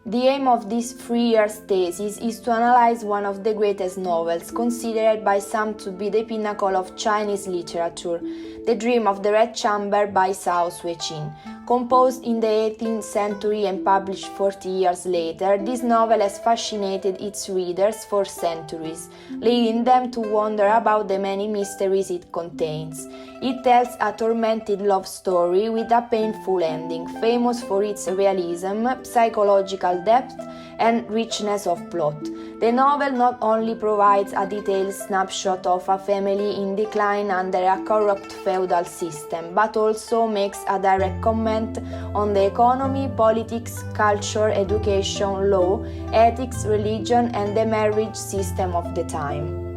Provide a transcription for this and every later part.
The aim of this 3-year thesis is to analyze one of the greatest novels, considered by some to be the pinnacle of Chinese literature, The Dream of the Red Chamber by Zhao Xueqin. Composed in the 18th century and published 40 years later, this novel has fascinated its readers for centuries, leading them to wonder about the many mysteries it contains. It tells a tormented love story with a painful ending, famous for its realism, psychological depth, and richness of plot. The novel not only provides a detailed snapshot of a family in decline under a corrupt feudal system, but also makes a direct comment on the economy, politics, culture, education, law, ethics, religion, and the marriage system of the time.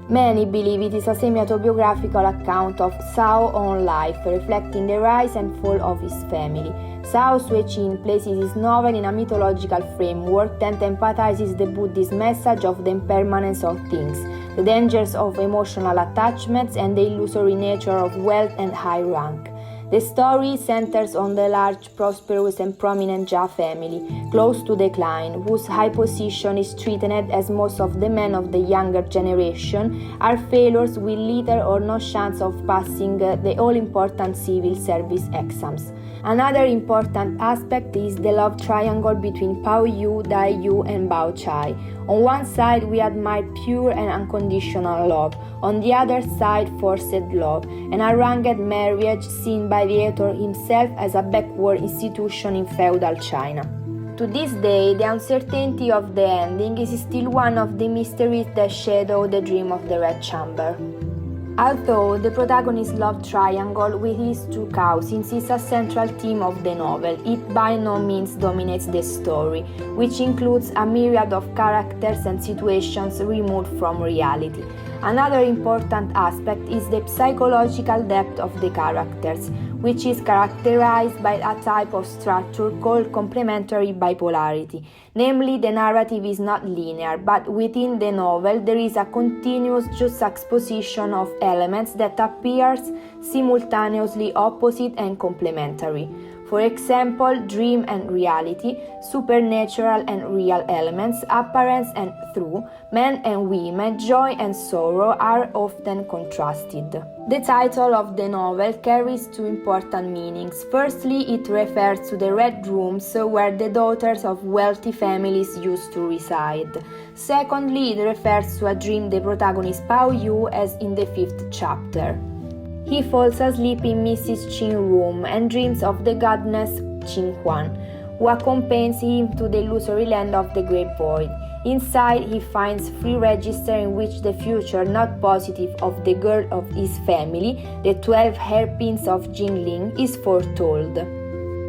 Many believe it is a semi-autobiographical account of Zhao's own life, reflecting the rise and fall of his family. Zhao Xueqin places his novel in a mythological framework that emphasizes the Buddhist message of the impermanence of things, the dangers of emotional attachments, and the illusory nature of wealth and high rank. The story centers on the large, prosperous and prominent Jia family, close to decline, whose high position is threatened as most of the men of the younger generation are failures with little or no chance of passing the all-important civil service exams. Another important aspect is the love triangle between Pao Yu, Dai Yu, and Bao Chai. On one side, we admire pure and unconditional love. On the other side, forced love, an arranged marriage seen by the author himself as a backward institution in feudal China. To this day, the uncertainty of the ending is still one of the mysteries that shadow The Dream of the Red Chamber. Although the protagonist's love triangle with his two cousins is a central theme of the novel, it by no means dominates the story, which includes a myriad of characters and situations removed from reality. Another important aspect is the psychological depth of the characters, which is characterized by a type of structure called complementary bipolarity. Namely, the narrative is not linear, but within the novel there is a continuous juxtaposition of elements that appears simultaneously opposite and complementary. For example, dream and reality, supernatural and real elements, appearance and true, men and women, joy and sorrow are often contrasted. The title of the novel carries two important meanings. Firstly, it refers to the Red Rooms where the daughters of wealthy families used to reside. Secondly, it refers to a dream the protagonist Pao Yu has in the 5th chapter. He falls asleep in Mrs. Qing's room and dreams of the goddess Qinghuan, who accompanies him to the illusory land of the Great Void. Inside, he finds 3 registers in which the future, not positive, of the girl of his family, the 12 hairpins of Jingling, is foretold.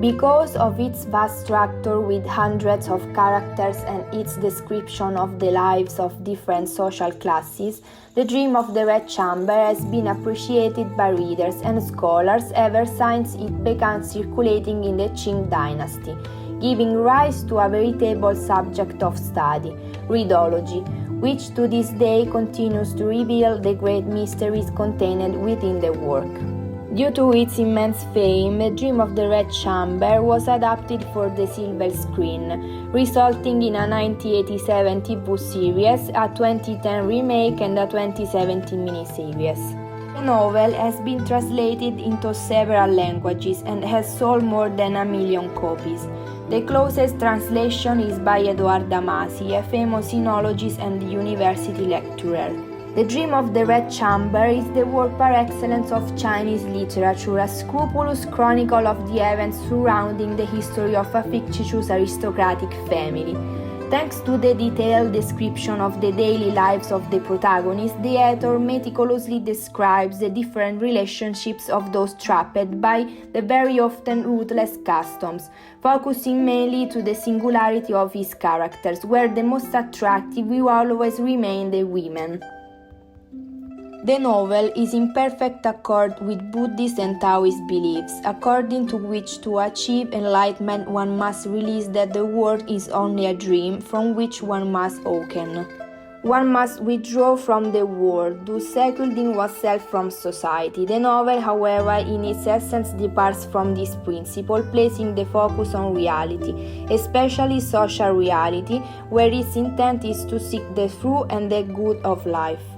Because of its vast structure with hundreds of characters and its description of the lives of different social classes, The Dream of the Red Chamber has been appreciated by readers and scholars ever since it began circulating in the Qing dynasty, giving rise to a veritable subject of study, Readology, which to this day continues to reveal the great mysteries contained within the work. Due to its immense fame, The Dream of the Red Chamber was adapted for the silver screen, resulting in a 1987 TV series, a 2010 remake, and a 2017 miniseries. The novel has been translated into several languages and has sold more than 1 million copies. The closest translation is by Edouard Damasi, a famous sinologist and university lecturer. The Dream of the Red Chamber is the work par excellence of Chinese literature, a scrupulous chronicle of the events surrounding the history of a fictitious aristocratic family. Thanks to the detailed description of the daily lives of the protagonists, the author meticulously describes the different relationships of those trapped by the very often ruthless customs, focusing mainly to the singularity of his characters, where the most attractive will always remain the women. The novel is in perfect accord with Buddhist and Taoist beliefs, according to which to achieve enlightenment one must realize that the world is only a dream from which one must awaken. One must withdraw from the world, thus secluding oneself from society. The novel, however, in its essence departs from this principle, placing the focus on reality, especially social reality, where its intent is to seek the true and the good of life.